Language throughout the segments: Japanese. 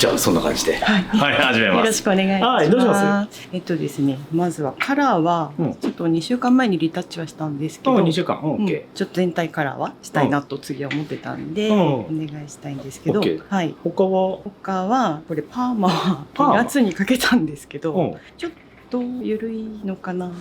じゃあそんな感じではい、始めます。よろしくお願いします。はい、どうします？ですね、まずはカラーはちょっと2週間前にリタッチはしたんですけど、2週間、ちょっと全体カラーはしたいなと次は思ってたんで、お願いしたいんですけど、はい。他はこれパーマは2月にかけたんですけど、ちょっと緩いのかな。な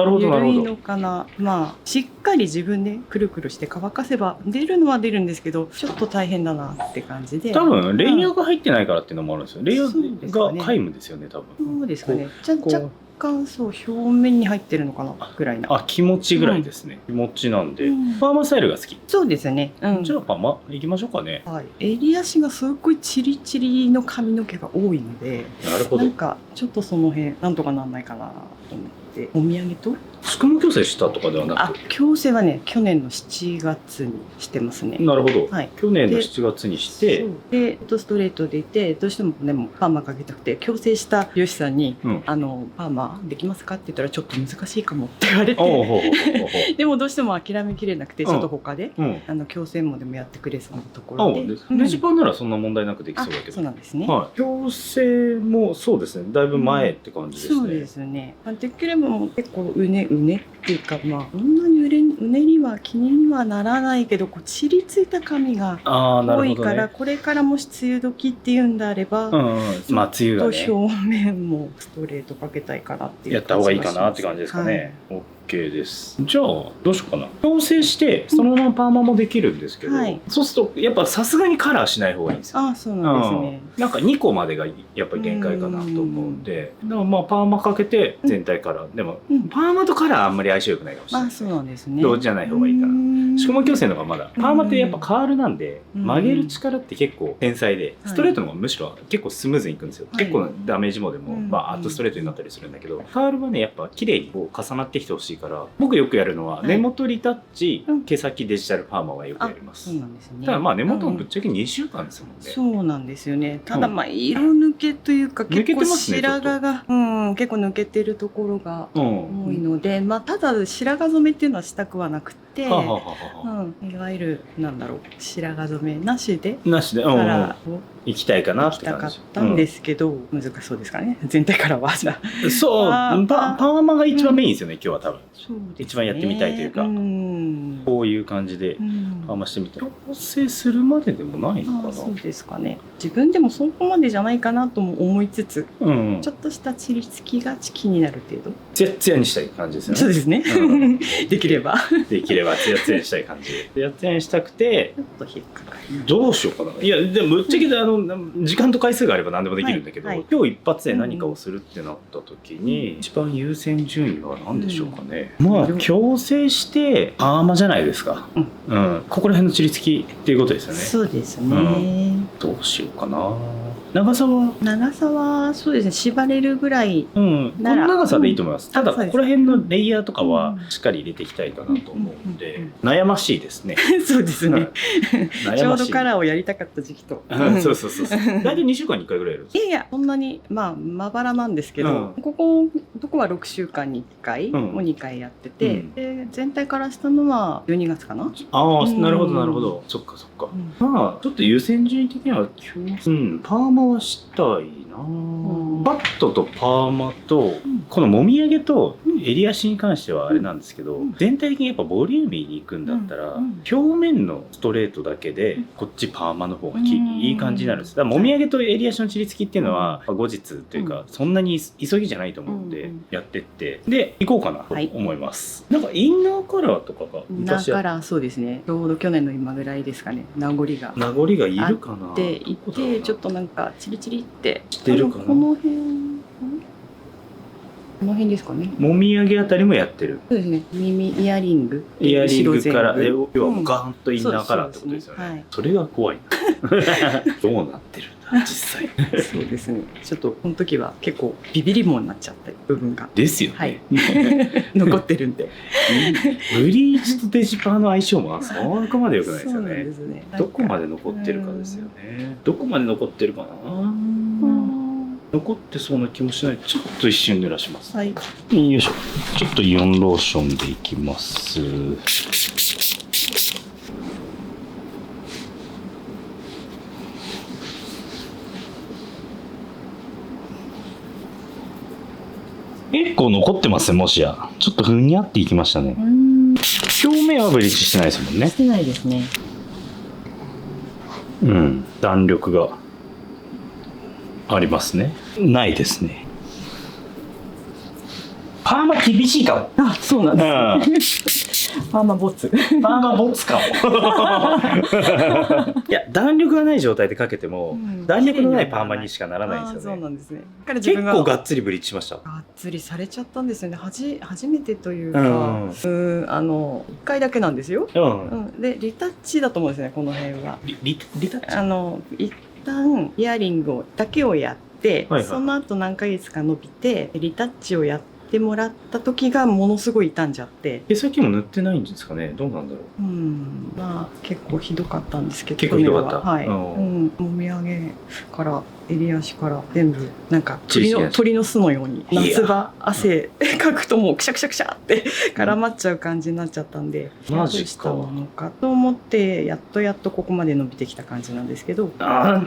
るほどなるほど。緩いのかな。まあしっかり自分でくるくるして乾かせば出るのは出るんですけど、ちょっと大変だなって感じで。多分レイヤーが入ってないからっていうのもあるんですよ。レイヤーが皆無ですよね、多分。そうですかね。若干そう表面に入ってるのかなぐらいな。気持ちぐらいですね。気持ちなんで、パーマスタイルが好き。そうですね。じゃあパーマいきましょうかね。はい。襟足がすごいチリチリの髪の毛が多いので、なるほど。なんかちょっとその辺なんとかなんないかなと思って。お土産と宿毛矯正したとかではなくて、矯正はね去年の7月にしてますね。なるほど、はい、去年の7月にしてでストレートでいて、どうしてもねパーマかけたくて矯正した美容師さんに、パーマできますかって言ったらちょっと難しいかもって言われてでもどうしても諦めきれなくて、ちょっと他で、矯正もでもやってくれそうなところで、デジパンならそんな問題なくできそうだけど。そうなんですね。矯正もそうですね、だいぶ前って感じですね。そうですね。できればも結構うねっていうか、まあそんなにうねりは気にはならないけど、こうちりついた髪が多いから、これからもし梅雨時っていうんであれば、まあ梅雨がね、表面もストレートかけたいかなっていう、やった方がいいかなって感じですかね。OK です。じゃあどうしようかな。矯正してそのままパーマもできるんですけど、そうするとやっぱさすがにカラーしない方がいいんですよ。そうなんですね。なんか2個までがやっぱり限界かなと思うんで、だからまあパーマかけて全体カラーでも、パーマとカラーあんまり相性良くないかもしれない。そうなんですね。同時じゃない方がいいかな。宿毛矯正の方がまだパーマってやっぱカールなんで、曲げる力って結構天才で、ストレートの方がむしろ結構スムーズにいくんですよ。結構ダメージもでもアットストレートになったりするんだけど、カールはねやっぱ綺麗にこう重なってきてほしいから、僕よくやるのは根元リタッチ、毛先デジタルパーマはよくやります。そうなんですね。ただまあ根元もぶっちゃけ2週間ですもんね。そうなんですよね。ただまあ色抜けというか結構白髪が結構抜けてるところが多いので、まあただ白髪染めっていうのはしたくはなくて、いわゆるなんだろう、白髪染めなしでカラーを行きたいかなって感じ。行きたかったんですけど、難しそうですかね。全体からはそう、パーマが一番メインですよね、今日は多分。一番やってみたいというか、こういう感じでパーマしてみて、矯正するまででもないのかな。そうですかね。自分でもそこまでじゃないかなとも思いつつ、ちょっとしたチリつきが気になる程度。ツヤツヤにしたい感じですよね。そうですね。できればツヤツヤにしたい感じ。ツヤツヤにしたくて、ちょっと引っかかる。どうしようかな。いやでもぶっちゃけ時間と回数があれば何でもできるんだけど、今日一発で何かをするってなった時に一番優先順位は何でしょうかね。まあ矯正してパーマじゃないですか。ここら辺のチリつきっていうことですよね。そうですね。どうしようかな。長さはそうですね、縛れるぐらいこの長さでいいと思います。ただここら辺のレイヤーとかはしっかり入れていきたいかなと思うんで、悩ましいですね。そうですね。ちょうどカラーをやりたかった時期と。そう大体2週間に1回ぐらいやるんですか？いやそんなにまばらなんですけど、どこは6週間に1回を2回やってて、で全体からしたのは12月かな。なるほど。そっか。まあちょっと優先順位的にはパーマはしたいな。バットとパーマとこのもみあげと襟足に関してはあれなんですけど、全体的にやっぱボリューミーにいくんだったら、表面のストレートだけでこっちパーマの方がいい感じになるんです。だからもみあげと襟足のチリつきっていうのは後日というかそんなに急ぎじゃないと思うんでやってってでいこうかなと思います。なんかインナーカラーとかがインナーカラー、そうですね、ちょうど去年の今ぐらいですかね、名残がいるかな。でいて、ちょっとなんかチリチリってしてるかな。この辺ですかね。もみあげあたりもやってる。そうですね。イヤリングから要はガーンとインナーカラーってことですよね。それが怖い。どうなってるんだ実際。そうですね。ちょっとこの時は結構ビビりもになっちゃった部分がですよね。残ってるんで。ブリーチとデジパーの相性もそこまで良くないですよね。どこまで残ってるかですよね。どこまで残ってるかな。残ってそうな気もしない。ちょっと一瞬濡らします。よいしょ。ちょっとイオンローションでいきます。結構残ってますね、もしや。ちょっとふにゃっていきましたね。表面はブリーチしてないですもんね。してないですね。うん、弾力がありますね。ないですね。パーマ厳しいかも。あ、そうなんですね。パーマボツ。パーマボツかも。いや、弾力がない状態でかけても、弾力のないパーマにしかならないんですよね。そうなんですね。結構がっつりブリーチしました。がっつりされちゃったんですよね。初めてというか、1回だけなんですよ。で、リタッチだと思うんですね、この辺は。リタッチ？一旦イヤリングだけをやって、その後何ヶ月か伸びて、リタッチをやってもらった時がものすごい傷んじゃって。毛先も塗ってないんですかね。どうなんだろう。まあ結構ひどかったんですけど。結構ひどかった。はい。もみあげから襟足から全部なんか鳥の巣のように夏場汗かくともうくしゃくしゃくしゃって絡まっちゃう感じになっちゃったんで、マジか。どうしたものかと思ってやっとここまで伸びてきた感じなんですけど。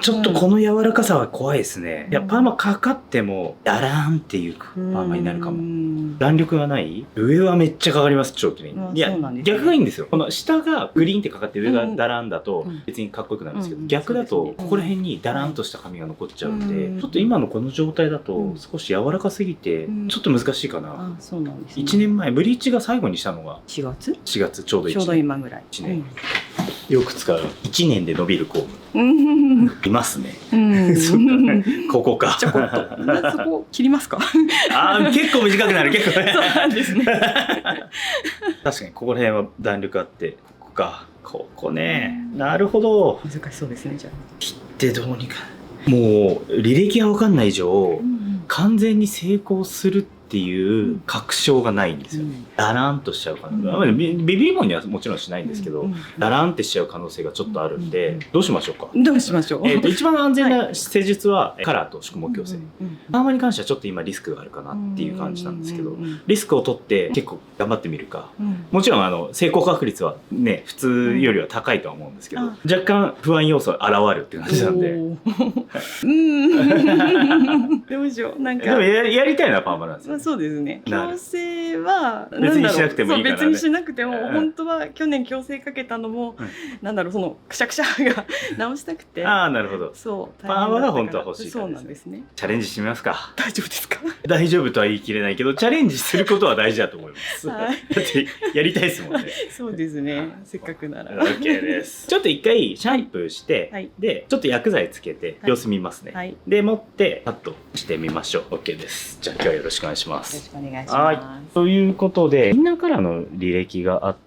ちょっとこの柔らかさは怖いですね。いやパーマかかってもダラーンっていうパーマになるかも。弾力がない。上はめっちゃかかります、長期に。いや逆がいいんですよ。この下がグリーンってかかって上がダラーンだと別にかっこよくなるんですけど、逆だとここら辺にダラーンとした髪が残っちゃうんで、ちょっと今のこの状態だと少し柔らかすぎてちょっと難しいかな。そうなんですね。1年前ブリーチが最後にしたのが4月ちょうど1年。ちょうど今ぐらい。1年。よく使う1年で伸びるコームいますね。ここか。ちょこっと。そこ切りますか？結構短くなる。結構。そうなんですね。確かにここら辺は弾力あって、ここか。ここね。なるほど。難しそうですね、じゃあ。切ってどうにか。もう履歴が分かんない以上、完全に成功するっていう確証がないんですよね。ダランとしちゃう可能性、ベビーボンにはもちろんしないんですけど、ダランってしちゃう可能性がちょっとあるんで、どうしましょうか。どうしましょう。一番安全な施術はカラーと宿毛矯正。パーマに関してはちょっと今リスクがあるかなっていう感じなんですけど、リスクを取って結構頑張ってみるか。もちろん成功確率はね普通よりは高いとは思うんですけど、若干不安要素現るっていう感じなんで。どうしよう。なんかでもやりたいのはパーマなんですよ。そうですね。矯正は別にしなくてもいいからね。別にしなくても本当は去年矯正かけたのもなんだろう、そのくしゃくしゃが直したくて。なるほど。そうパーマが本当は欲しい。そうなんですね。チャレンジしてみますか。大丈夫ですか？大丈夫とは言い切れないけどチャレンジすることは大事だと思います。だってやりたいですもんね。そうですね。せっかくなら。OK です。ちょっと一回シャンプーしてでちょっと薬剤つけて様子見ますね。で持ってカットしてみましょう。OK です。じゃあ今日はよろしくお願いします。よろしくお願いします。ということでインナーカラーの履歴があって、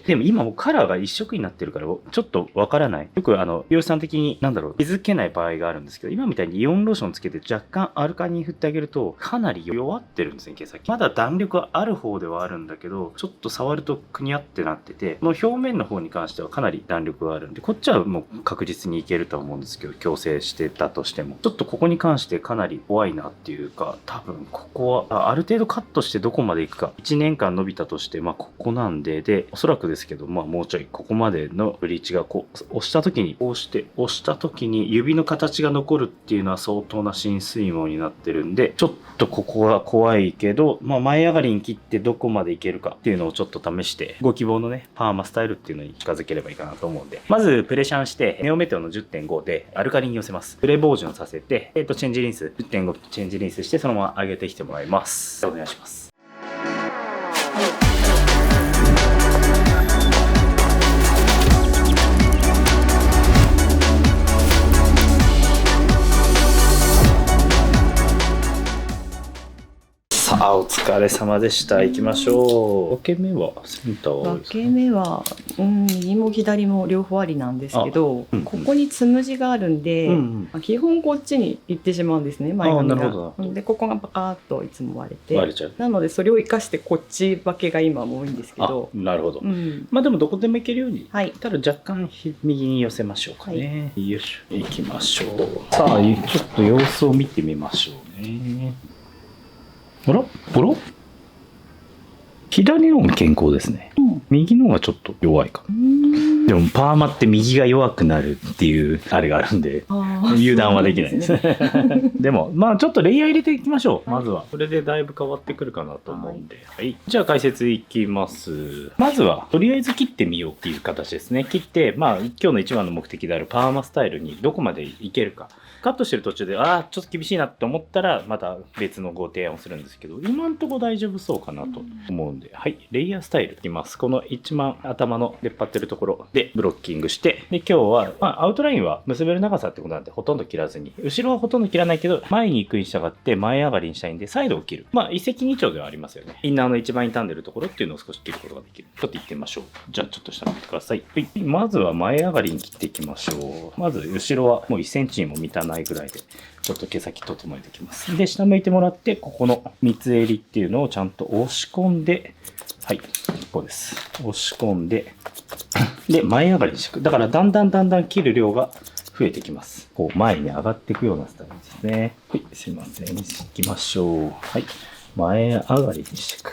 でも今もうカラーが一色になってるからちょっとわからない。よく美容師さん的に気づけない場合があるんですけど、今みたいにイオンローションつけて若干アルカリン振ってあげるとかなり弱ってるんですね、毛先。まだ弾力はある方ではあるんだけど、ちょっと触るとくにゃってなってて、この表面の方に関してはかなり弾力があるんで、こっちはもう確実にいけると思うんですけど、矯正してたとしてもちょっとここに関してかなり怖いなっていうか、多分ここはある程度カットしてどこまでいくか。1年間伸びたとしてここなんで、おそらくですけどもうちょいここまでのブリーチがこう押した時にこうして押した時に指の形が残るっていうのは相当な浸水毛になってるんで、ちょっとここは怖いけど、前上がりに切ってどこまでいけるかっていうのをちょっと試してご希望のねパーマスタイルっていうのに近づければいいかなと思うんで、まずプレシャンしてネオメテオの 10.5 でアルカリに寄せます。プレボージョンさせてチェンジリンス 10.5 チェンジリンスしてそのまま上げてきてもらいます。お願いします。お疲れ様でした。行きましょう。分け目はセンターは分け目は右も左も両方ありなんですけど、ここにつむじがあるんで、基本こっちに行ってしまうんですね、前髪が。でここがパカーッといつも割れて、なのでそれを生かしてこっち分けが今も多いんですけど。なるほど。でもどこでもいけるように、ただ若干右に寄せましょうかね。よいしょ、行きましょう。さあちょっと様子を見てみましょうね。あら左の方が健康ですね。右の方がちょっと弱いかな。でもパーマって右が弱くなるっていうあれがあるんで油断はできないですね。でもまあちょっとレイヤー入れていきましょう。まずはこれでだいぶ変わってくるかなと思うんで、はい、じゃあ解説いきます。まずはとりあえず切ってみようっていう形ですね。切ってまあ今日の一番の目的であるパーマスタイルにどこまでいけるか。カットしてる途中でちょっと厳しいなって思ったらまた別のご提案をするんですけど、今んとこ大丈夫そうかなと思うんで、はい、レイヤースタイルいきます。この一番頭の出っ張ってるところでブロッキングして、で今日は、アウトラインは結べる長さってことなんでほとんど切らずに、後ろはほとんど切らないけど前に行くに従って前上がりにしたいんでサイドを切る。一石二鳥ではありますよね。インナーの一番傷んでるところっていうのを少し切ることができる。ちょっと行ってみましょう。じゃあちょっと下見てください。はい、まずは前上がりに切っていきましょう。まず後ろはもう1センチにも満たないぐらいでちょっと毛先整えていきます。で、下向いてもらって、ここの三つ襟っていうのをちゃんと押し込んで、はい、こうです。押し込んで、で、前上がりにしていく。だから、だんだん切る量が増えてきます。こう、前に上がっていくようなスタイルですね。はい、すいません。行きましょう。はい、前上がりにしていく。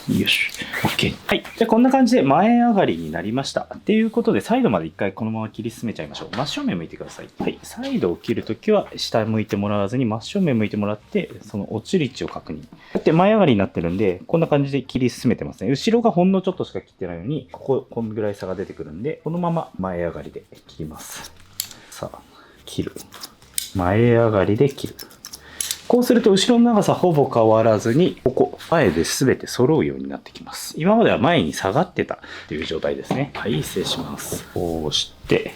よし。OK。はい。じゃあこんな感じで前上がりになりました。っていうことで、サイドまで一回このまま切り進めちゃいましょう。真正面向いてください。はい。サイドを切るときは下向いてもらわずに真正面向いてもらって、その落ちる位置を確認。だって前上がりになってるんで、こんな感じで切り進めてますね。後ろがほんのちょっとしか切ってないのに、こんぐらい差が出てくるんで、このまま前上がりで切ります。さあ、切る。前上がりで切る。こうすると後ろの長さほぼ変わらずに、ここ、前で全て揃うようになってきます。今までは前に下がってたっていう状態ですね。はい、失礼します。こうして、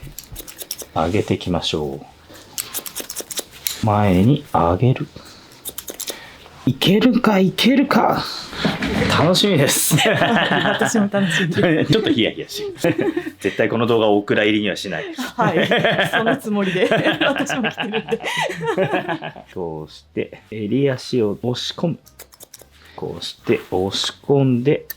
上げていきましょう。前に上げる。いけるか楽しみです。私も楽しみです。ちょっとヒヤヒヤし。絶対この動画をお蔵入りにはしない。はい、そのつもりで私も来てるんで。こうして襟足を押し込む。こうして押し込んで、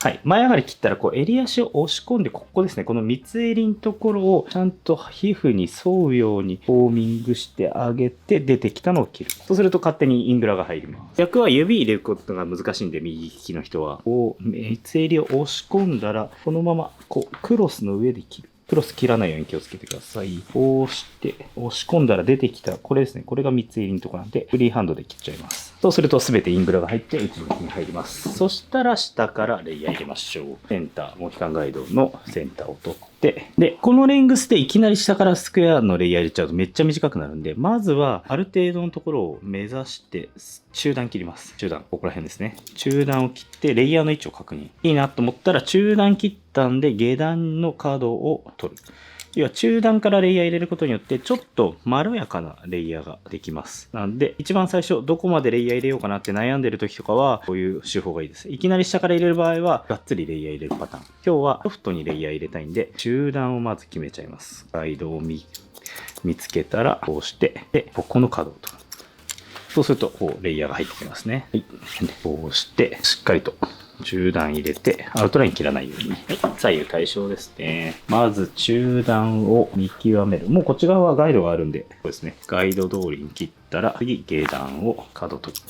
はい、前上がり切ったらこう襟足を押し込んで、ここですね、この三つ襟のところをちゃんと皮膚に沿うようにフォーミングしてあげて、出てきたのを切る。そうすると勝手にイングラが入ります。逆は指入れることが難しいんで、右利きの人はこう三つ襟を押し込んだら、このままこうクロスの上で切る。クロス切らないように気をつけてください。こうして押し込んだら出てきた、これですね。これが三つ襟のところなんで、フリーハンドで切っちゃいます。そうすると全てイングラが入って内向きに入ります。そしたら下からレイヤー入れましょう。センター、モヒカンガイドのセンターを取って、で、このレングスでいきなり下からスクエアのレイヤー入れちゃうとめっちゃ短くなるんで、まずはある程度のところを目指して中段切ります。中段、ここら辺ですね。中段を切ってレイヤーの位置を確認。いいなと思ったら中段切ったんで下段の角を取る。要は中段からレイヤー入れることによってちょっとまろやかなレイヤーができます。なんで一番最初どこまでレイヤー入れようかなって悩んでる時とかはこういう手法がいいです。いきなり下から入れる場合はがっつりレイヤー入れるパターン。今日はロフトにレイヤー入れたいんで中段をまず決めちゃいます。ガイドを見つけたらこうして、でここの角を取る。そうするとこうレイヤーが入ってきますね。はい、こうしてしっかりと中段入れて、アウトライン切らないように。はい、左右対称ですね。まず中段を見極める。もうこっち側はガイドがあるんで、こうですね。ガイド通りに切ったら、次、下段を角取る。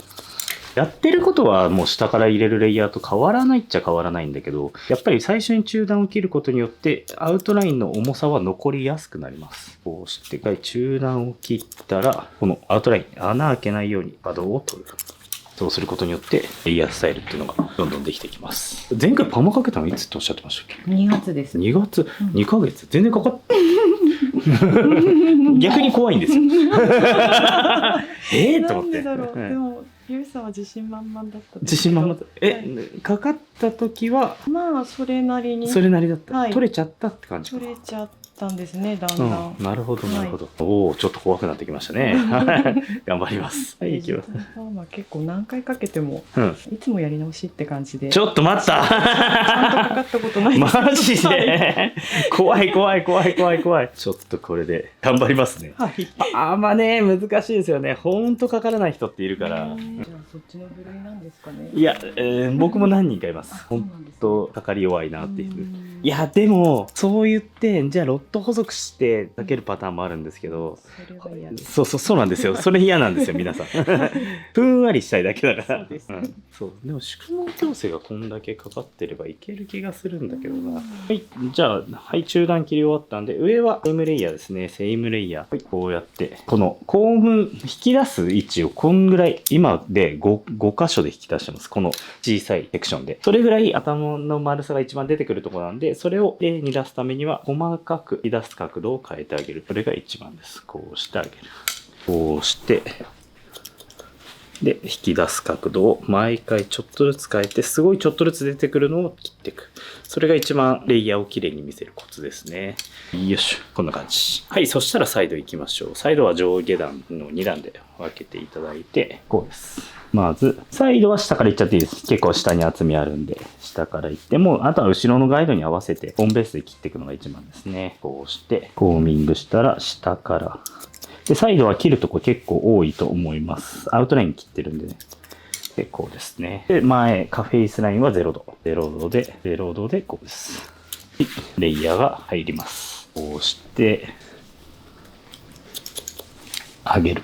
やってることはもう下から入れるレイヤーと変わらないっちゃ変わらないんだけど、やっぱり最初に中段を切ることによって、アウトラインの重さは残りやすくなります。こうして、中段を切ったら、このアウトライン、穴開けないように角を取る。そうすることによってレイヤースタイルっていうのがどんどんできてきます。前回パーマかけたのいつっておっしゃってましたっけ？2月です。2月、2ヶ月全然かかっ逆に怖いんですよ。と思って。なんでだろう。でもゆうさんは自信満々だった。自信満々だった。かかった時はまあそれなりに。それなりだった。はい、取れちゃったって感じかな。取れちゃったんですね、だんだん。なるほどなるほど。おお、ちょっと怖くなってきましたね。頑張ります。はい、行きます。結構何回かけても、いつもやり直しって感じで。ちょっと待った。ちゃんとかかったことないです。マジで。怖い。ちょっとこれで頑張りますね。はい。ね、難しいですよね。ほんとかからない人っているから。じゃあそっちの部類なんですかね。いや、僕も何人かいます。ほんとかかり弱いなっていう。いやでもそう言ってじゃあロット細くしてかけるパターンもあるんですけど、それは嫌です。そうなんですよ。それ嫌なんですよ皆さん。ふんわりしたいだけだから。そうですねそうでも宿毛矯正がこんだけかかってればいける気がするんだけどな。はいじゃあはい中段切り終わったんで、上はセイムレイヤーですね。セイムレイヤー、はい、こうやってこのコーム引き出す位置をこんぐらい今で 5箇所で引き出してます。この小さいセクションでそれぐらい頭の丸さが一番出てくるところなんで、それを A に出すためには細かく引き出す角度を変えてあげる。それが一番です。こうしてあげる。こうしてで引き出す角度を毎回ちょっとずつ変えて、すごいちょっとずつ出てくるのを切っていく。それが一番レイヤーをきれいに見せるコツですね。よいしょ、こんな感じ。はい、そしたらサイド行きましょう。サイドは上下段の2段で分けていただいて、こうです。まずサイドは下から行っちゃっていいです。結構下に厚みあるんで下から行って、もうあとは後ろのガイドに合わせてホームベースで切っていくのが一番ですね。こうしてコーミングしたら下からで、サイドは切るとこ結構多いと思います。アウトライン切ってるんでね。で、こうですね。で、前、フェイスラインは0度。0度で、こうです。はい。レイヤーが入ります。こうして、上げる。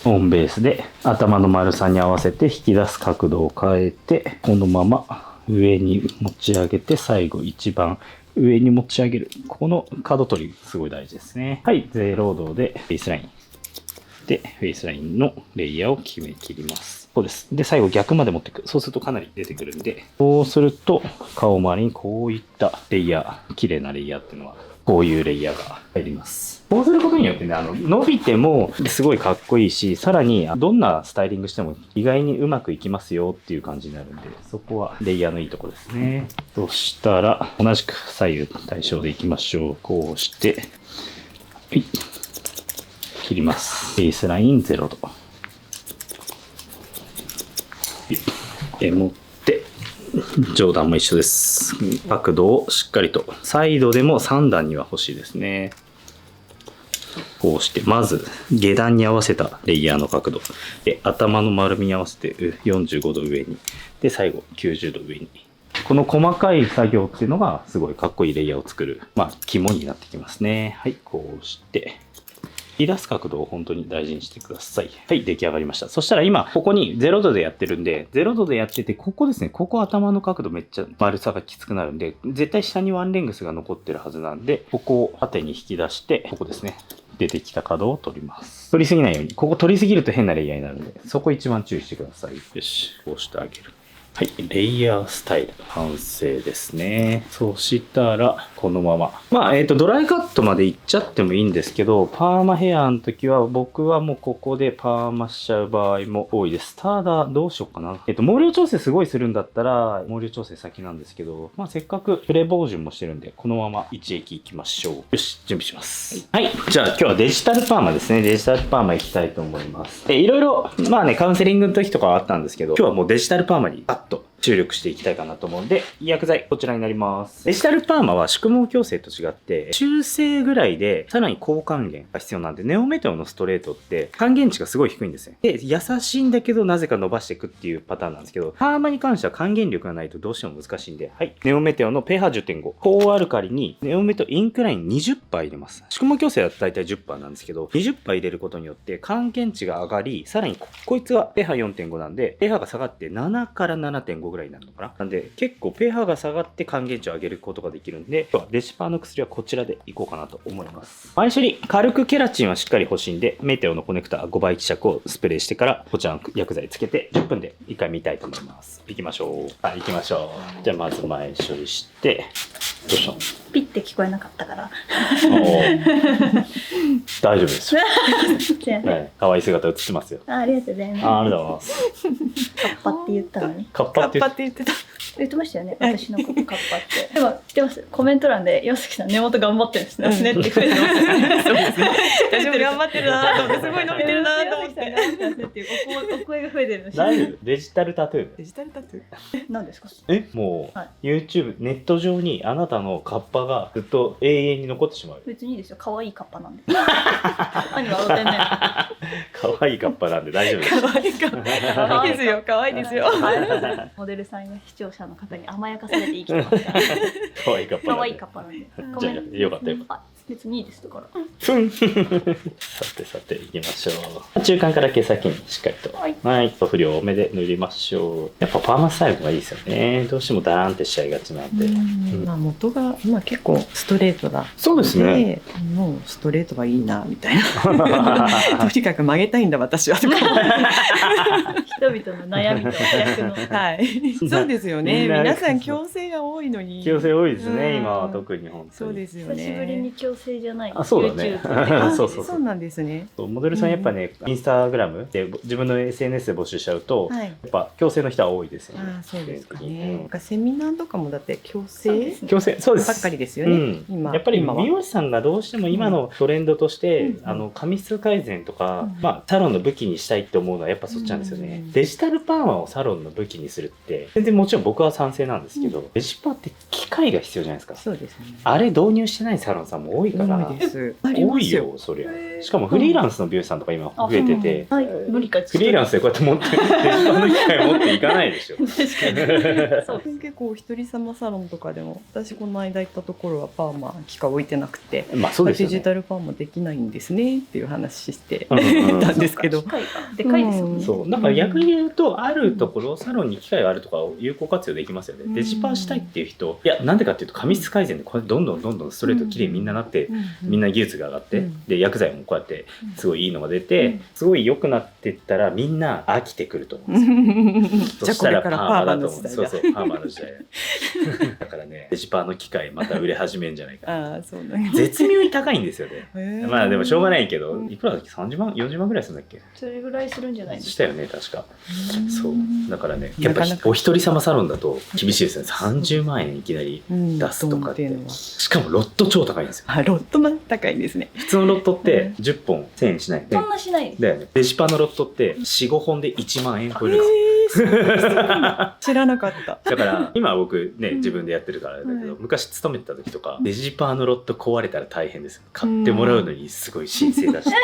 オンベースで、頭の丸さに合わせて引き出す角度を変えて、このまま上に持ち上げて、最後一番、上に持ち上げる。この角取りすごい大事ですね。はい、0度でフェイスライン。で、フェイスラインのレイヤーを決め切ります。こうです。で、最後逆まで持っていく。そうするとかなり出てくるんで、そうすると顔周りにこういったレイヤー、綺麗なレイヤーっていうのは、こういうレイヤーが入ります。こうすることによってね、伸びてもすごいかっこいいし、さらにどんなスタイリングしても意外にうまくいきますよっていう感じになるんで、そこはレイヤーのいいところですね。そしたら、同じく左右対称でいきましょう。こうして、はい、切ります。フェイスライン0度。で、持って、上段も一緒です。角度をしっかりと、サイドでも3段には欲しいですね。こうして、まず下段に合わせたレイヤーの角度。で、頭の丸みに合わせて45度上に。で、最後90度上に。この細かい作業っていうのがすごいかっこいいレイヤーを作る、肝になってきますね。はい、こうして。引き出す角度を本当に大事にしてください。はい、出来上がりました。そしたら今、ここに0度でやってるんで、0度でやってて、ここですね、ここ頭の角度めっちゃ丸さがきつくなるんで、絶対下にワンレングスが残ってるはずなんで、ここを縦に引き出して、ここですね。出てきた角を取ります。取りすぎないように。ここ取りすぎると変なレイヤーになるんで、そこ一番注意してください。よし、こうしてあげる。はい、レイヤースタイル完成ですね。そしたら、このまま。ドライカットまでいっちゃってもいいんですけど、パーマヘアの時は僕はもうここでパーマしちゃう場合も多いです。ただ、どうしようかな。毛量調整すごいするんだったら、毛量調整先なんですけど、せっかくプレボージュンもしてるんで、このまま一液いきましょう。よし、準備します。はい、じゃあ今日はデジタルパーマですね。デジタルパーマいきたいと思います。いろいろ、カウンセリングの時とかはあったんですけど、今日はもうデジタルパーマにバッと注力していきたいかなと思うんで、薬剤こちらになります。デジタルパーマは宿毛矯正と違って中性ぐらいでさらに高還元が必要なんで、ネオメテオのストレートって還元値がすごい低いんですよ。で、優しいんだけどなぜか伸ばしていくっていうパターンなんですけど、パーマに関しては還元力がないとどうしても難しいんで、はい、ネオメテオの pH10.5 高アルカリにネオメテオインクライン20%入れます。宿毛矯正だと大体 10% なんですけど、20% 入れることによって還元値が上がり、さらにこいつが pH4.5 なんで pH が下がって7から 7.5 ぐらいになるのかな。なんで結構 pH が下がって還元値を上げることができるんで、今日はデジパーの薬はこちらでいこうかなと思います。前処理、軽くケラチンはしっかり欲しいんで、メテオのコネクタ5倍希釈をスプレーしてから、こちらの薬剤つけて10分で1回見たいと思います。行きましょう。行きましょう。じゃあまず前処理して、どうしたの？ピッて聞こえなかったから。大丈夫ですよ。可愛い姿映ってますよ。ありがとうございます。ありがとうございます。カッパって言ったのに。カッパって言ってた。言ってましたよね。私のことカッパって。でも知ってます。コメント欄で岩崎さん根元頑張ってるんですね。ねってくれてます。そうですね。私も頑張ってるなと思って、すごい伸びてるなと思って。岩崎さん頑張ってますねっていうお声が増えてるの。大丈夫。デジタルタトゥー。デジタルタトゥー。何ですか。もう、はい、YouTube ネット上にあなたのカッパがずっと永遠に残ってしまう。別にいいですよ。可愛いカッパなんで。兄笑ってんね。可愛いカッパなんで大丈夫です。可愛い可愛いですよ。可愛いですよ。モデルさんや視聴者の方に甘やかされて生きてますから。可愛いカッパなんで。可愛いカッパなんで。じゃあよかったよかった。別にいいですだから。ふん。さてさていきましょう。中間から毛先にしっかりと。はい。不良多めで塗りましょう。やっぱパーマスタイルがいいですよね。どうしてもダーンってしちゃいがちなんで。まあ元が結構ストレートだ。そうですね。もうストレートがいいなみたいな。とにかく曲げたいんだ私はとか。人々の悩みと逆の。はい。そうですよね。皆さん矯正が多いのに。矯正多いですね。今は特に本当に。そうですよね。久しぶりに矯正じゃない。あ、そうだね。そうなんですね。モデルさんやっぱね、インスタグラムで自分の SNS で募集しちゃうと、やっぱ矯正の人は多いですよね。あ、そうですかね。セミナーとかもだって矯正そうですばっかりですよね。今やっぱり美容師さんがどうしても今のトレンドとして髪質改善とか、サロンの武器にしたいって思うのはやっぱそっちなんですよね。デジタルパーマをサロンの武器にするって全然もちろん僕は賛成なんですけど、デジパーって機械が必要じゃないですか。そうですね。あれ導入してないサロンさんも多いから。多いよそりゃ。しかもフリーランスの美容師さんとか今増えてて、フリーランスでこうやって持ってデジパーの機械持っていかないでしょ。確かに。結構お一人様サロンとかでも私この間行ったところはパーマ機械置いてなくて、デジタルパーマできないんですねっていう話してたんですけど、機械がでかいですよね。そうだから逆に言うとあるところサロンに機械があるとかを有効活用できますよね。デジパーしたいっていう人、いやなんでかっていうと髪質改善でこれどんどんストレートきれいみんななって、みんな技術が上がって、で薬剤もこうやってすごいいいのが出て、すごい良くなってったらみんな飽きてくると思うんですよ。そしたらパーマだと思う。そうそうパーマの時代。だからねデジパーの機械また売れ始めんじゃないかな。絶妙に高いんですよね。まあでもしょうがないけど、いくらだっけ30万40万ぐらいするんだっけ。それぐらいするんじゃないですか。したよね確か。そうだからねやっぱお一人様サロンだと厳しいですね。30万円いきなり出すとかって。しかもロット超高いんですよ。ロットも高いんですね。普通のロットって10本1000円しない。そんなしないだよね。デジパーのロットって4、5本で1万円超えるんですよ。知らなかった。だから今僕ね自分でやってるからだけど、昔勤めてた時とかデジパーのロット壊れたら大変です。買ってもらうのにすごい申請出して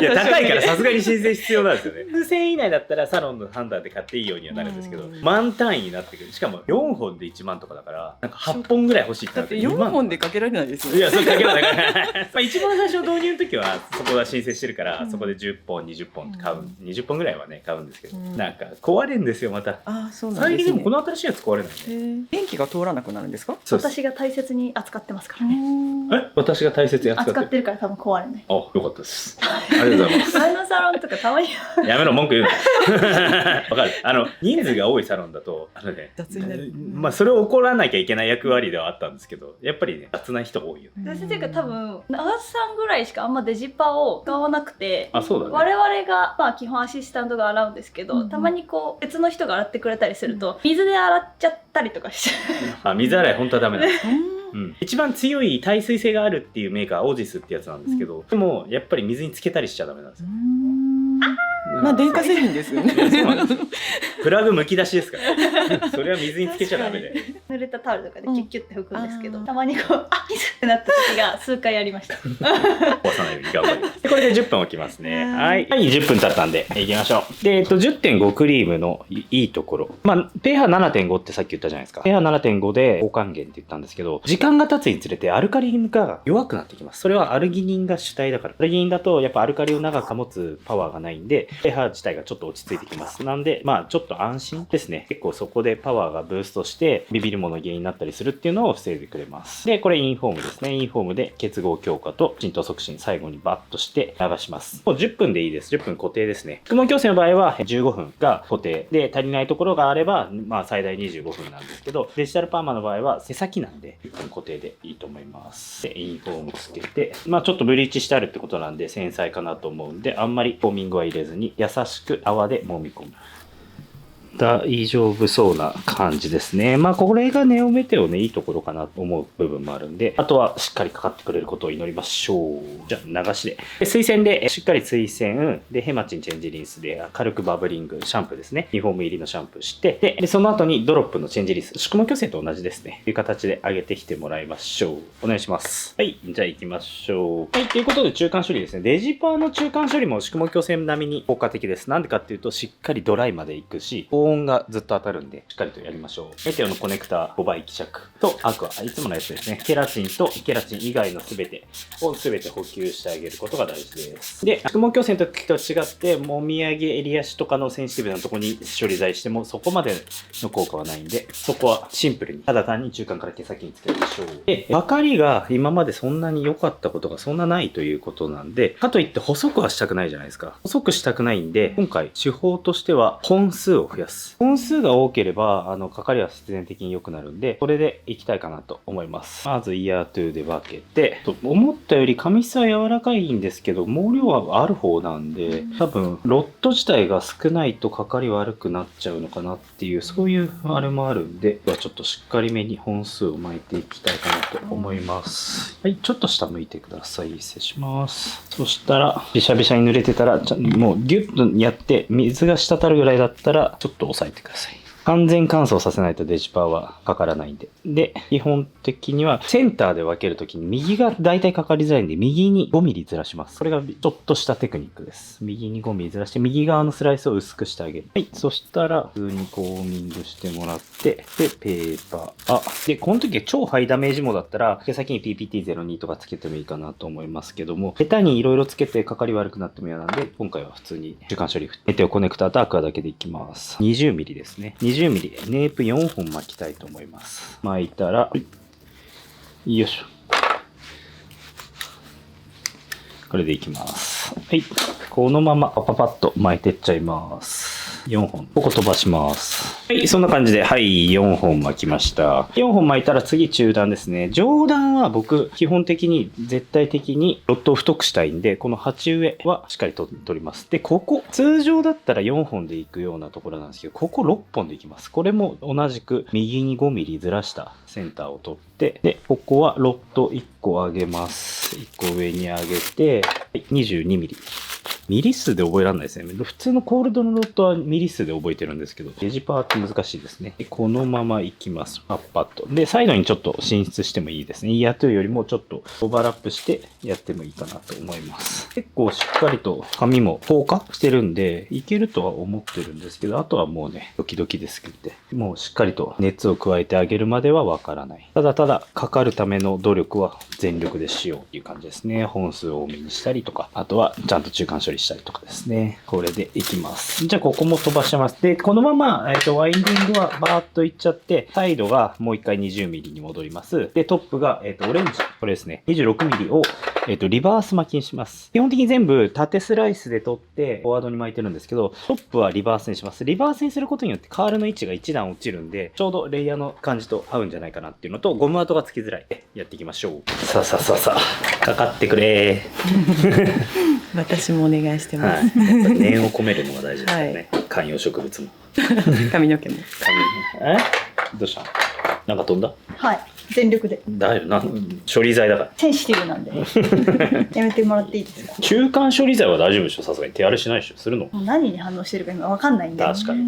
いや高いからさすがに申請必要なんですよね。数千円以内だったらサロンの判断で買っていいようにはなるんですけど、万単位になってくる。しかも4本で1万とかだからなんか8本ぐらい欲しいってなって4本でかけられないですよ。いやそれかけられない一番最初導入の時はそこは申請してるから、そこで10本20本買う、20本ぐらいはね買うんですけど、なんか壊れるんですよまた。最近でもこの新しいやつ壊れないね。電気が通らなくなるんですか。私が大切に扱ってますからね。私が大切に扱ってるから多分壊れない。あ、よかったです。ありがとうございます。前のサロンとかたまにやめろ文句言うな。わかる。人数が多いサロンだと雑になる。まあそれを怒らなきゃいけない役割ではあったんですけど、やっぱりね雑な人多いよね。私っていうか多分長瀬さんぐらいしかあんまデジパを使わなくて、そうだね。我々がまあ基本アシスタントが洗うんですけど、たまにこう別の人が洗ってくれたりすると水で洗っちゃったりとかして。水洗い本当はダメだ。一番強い耐水性があるっていうメーカーオージスってやつなんですけど、でもやっぱり水につけたりしちゃダメなんですよ。まあ電化製品ですよね。プラグむき出しですから。それは水につけちゃダメで。濡れたタオルとかでキュッキュッて拭くんですけど、たまにこう水ってなった時が数回ありました。壊さないように頑張ります。これで10分置きますね。はい、10分経ったんでいきましょう。で10.5 クリームのいいところ、pH7.5 ってさっき言ったじゃないですか。pH7.5 で高還元って言ったんですけど、時間が経つにつれてアルカリンが弱くなってきます。それはアルギニンが主体だから。アルギニンだとやっぱアルカリを長く保つパワーがないんで、pH 自体がちょっと落ち着いてきます。なんでちょっと安心ですね。結構そこでパワーがブーストしてビビるもの原因になったりするっていうのを防いでくれます。でこれインフォームですね。インフォームで結合強化と浸透促進最後にバッとして流します。もう10分でいいです。10分固定ですね。腹毛矯正の場合は15分が固定で、足りないところがあれば最大25分なんですけど、デジタルパーマの場合は背先なんで10分固定でいいと思います。でインフォームつけて、ちょっとブリーチしてあるってことなんで繊細かなと思うんで、あんまりフォーミングは入れずに優しく泡で揉み込む。大丈夫そうな感じですね。まあこれがネオメテオね、いいところかなと思う部分もあるんで、あとはしっかりかかってくれることを祈りましょう。じゃあ流しで。水洗で、しっかり水洗、で、ヘマチンチェンジリンスで軽くバブリング、シャンプーですね。リフォーム入りのシャンプーして、で、その後にドロップのチェンジリンス、宿毛矯正と同じですね。という形で上げてきてもらいましょう。お願いします。はい、じゃあ行きましょう。はい、ということで中間処理ですね。デジパーの中間処理も宿毛矯正並みに効果的です。なんでかっていうと、しっかりドライまで行くし、高温がずっと当たるんで、しっかりとやりましょう。メテオのコネクタ5倍希釈とアクア、いつものやつですね。ケラチンとケラチン以外の全てを全て補給してあげることが大事です。で、宿毛矯正の時と違って、もみあげ、襟足とかのセンシティブなところに処理剤してもそこまでの効果はないんで、そこはシンプルに、ただ単に中間から毛先につけましょう。で、分かりが今までそんなに良かったことがそんなないということなんで、かといって細くはしたくないじゃないですか。細くしたくないんで、今回手法としては本数を増やす。本数が多ければ、かかりは必然的に良くなるんで、それでいきたいかなと思います。まずイヤートゥーで分けて、思ったより髪質は柔らかいんですけど、毛量はある方なんで、多分、ロット自体が少ないとかかり悪くなっちゃうのかなっていう、そういうあれもあるんで、ではちょっとしっかりめに本数を巻いていきたいかなと思います。はい、ちょっと下向いてください。失礼します。そしたら、びしゃびしゃに濡れてたら、もうギュッとやって、水が滴るぐらいだったら、ちょっと押さえてください。完全乾燥させないとデジパーはかからないんで。で、基本的にはセンターで分けるときに右が大体かかりづらいんで、右に5ミリずらします。これがちょっとしたテクニックです。右に5ミリずらして、右側のスライスを薄くしてあげる。はい。そしたら、普通にコーミングしてもらって、で、ペーパー。で、この時は超ハイダメージモだったら、毛先に PPT02 とかつけてもいいかなと思いますけども、下手に色々つけてかかり悪くなっても嫌なんで、今回は普通に中間処理、メテオコネクターとアクアだけでいきます。20ミリですね。20ミリ、ネープ4本巻きたいと思います。巻いたら、よいしょ。これでいきます。はい。このままパパパッと巻いてっちゃいます。4本。ここ飛ばします。はい、そんな感じで、はい、4本巻きました。4本巻いたら次中段ですね。上段は僕、基本的に絶対的にロットを太くしたいんで、この鉢上はしっかりと取ります。で、ここ、通常だったら4本でいくようなところなんですけど、ここ6本でいきます。これも同じく右に5ミリずらしたセンターを取って、で、ここはロット1個上げます。1個上に上げて、はい、22ミリ。ミリ数で覚えられないですね。普通のコールドのロットはミリ数で覚えてるんですけど、デジパーって難しいですね。でこのままいきます。パッパッと。で、サイドにちょっと進出してもいいですね。イヤートゥーよりもちょっとオーバーラップしてやってもいいかなと思います。結構しっかりと髪も硬化してるんで、いけるとは思ってるんですけど、あとはもうね、ドキドキですけど、もうしっかりと熱を加えてあげるまではわからない。ただただかかるための努力は全力でしようっていう感じですね。本数を多めにしたりとか、あとはちゃんと中間処理したりとかですね。これでいきます。じゃあここも飛ばします。で、このまま、ワインディングはバーっといっちゃって、サイドがもう一回20ミリに戻ります。で、トップが、オレンジ。これですね。26ミリを、リバース巻きにします。基本的に全部縦スライスで取ってフォワードに巻いてるんですけど、トップはリバースにします。リバースにすることによってカールの位置が一段落ちるんで、ちょうどレイヤーの感じと合うんじゃないかなっていうのと、ゴム跡がつきづらい。やっていきましょう。さあさあさあさあ、かかってくれ私もお願いしてます。はい、やっぱ念を込めるのが大事ですよね。はい、観葉植物も。髪の毛も。どうした？なんか飛んだ？はい。全力で。大丈夫な、処理剤だから。センシティブなんで。やめてもらっていいですか？中間処理剤は大丈夫でしょ？さすがに手荒れしないでしょ？するの？もう何に反応してるか今わかんないんで。確かに。